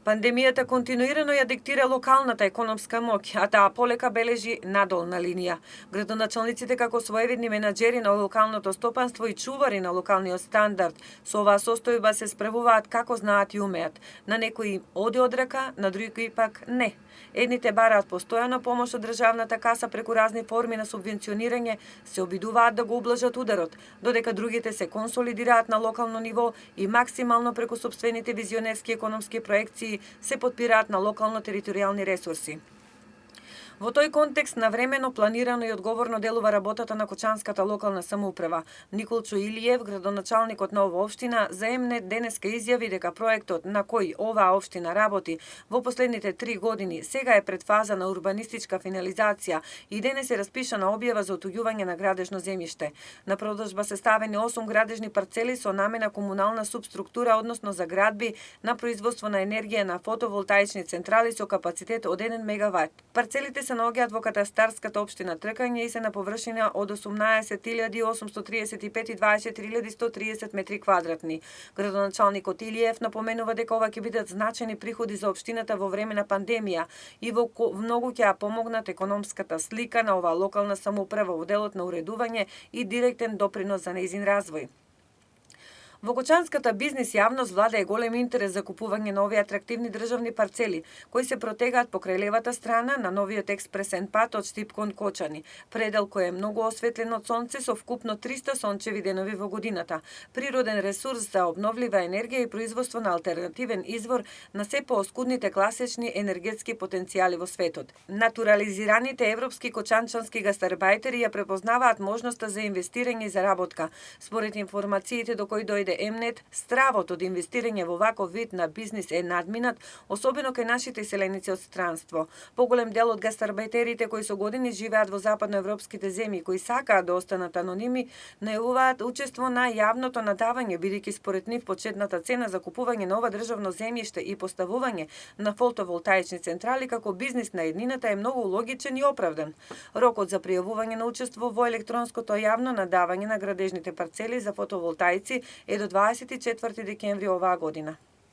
Пандемијата континуирано ја диктира локалната економска моќ, а таа полека бележи надолна линија. Градоначалниците како своевидни менаџери на локалното стопанство и чувари на локалниот стандард со оваа состојба се справуваат како знаат и умеат. На некои им оди од рака, на други пак не. Едните бараат постојано помош од државната каса преку разни форми на субвенционирање, се обидуваат да го ублажат ударот, додека другите се консолидираат на локално ниво и максимално преку сопствените визионерски економски проекции се потпираат на локално-територијални ресурси. Во тој контекст, навремено, планирано и одговорно делува работата на Кочанската локална самоуправа. Николчо Илиев, градоначалникот на оваа општина, за М-нет денеска изјави дека проектот на кој оваа општина работи во последните 3 години сега е пред фаза на урбанистичка финализација и денес е распишана објава за отуѓување на градежно земјиште. На продажба се ставени 8 градежни парцели со намена комунална субструктура, односно за градби на производство на енергија на фотоволтаични централи со капацитет од 1 мегават. Парцелите се наоѓаат во катастарската општина Тркање и се на површина од 18.835 и 24.130 метри квадратни. Градоначалникот Илиев напоменува дека ова ќе бидат значајни приходи за општината во време на пандемија и во многу ќе ја помогнат економската слика на оваа локална самоуправа во делот на уредување и директен допринос за нејзин развој. Во Кочанската бизнис јавност владее голем интерес за купување на овие атрактивни државни парцели, кои се протегаат покрај левата страна на новиот експресен пат од Штип кон Кочани, предел кој е многу осветлен од сонце со вкупно 300 сончеви денови во годината, природен ресурс за обновлива енергија и производство на алтернативен извор на се пооскудните класични енергетски потенцијали во светот. Натурализираните европски кочанчански гастарбајтери ја препознаваат можноста за инвестирање и заработка. Според информациите до кои дојде М-нет, стравот од инвестирање во ваков вид на бизнис е надминат, особено кај нашите иселеници од странство. Поголем дел од гастарбајтерите кои со години живеат во западноевропските земји, кои сакаат да останат аноними, најавуваат учество на јавното надавање, бидејќи според нив почетната цена за купување на ова државно земјиште и поставување на фотоволтаични централи како бизнис на еднината е многу логичен и оправдан. Рокот за пријавување на учество во електронското јавно надавање на градежните парцели за фотоволтаици е до 24 декември оваа година.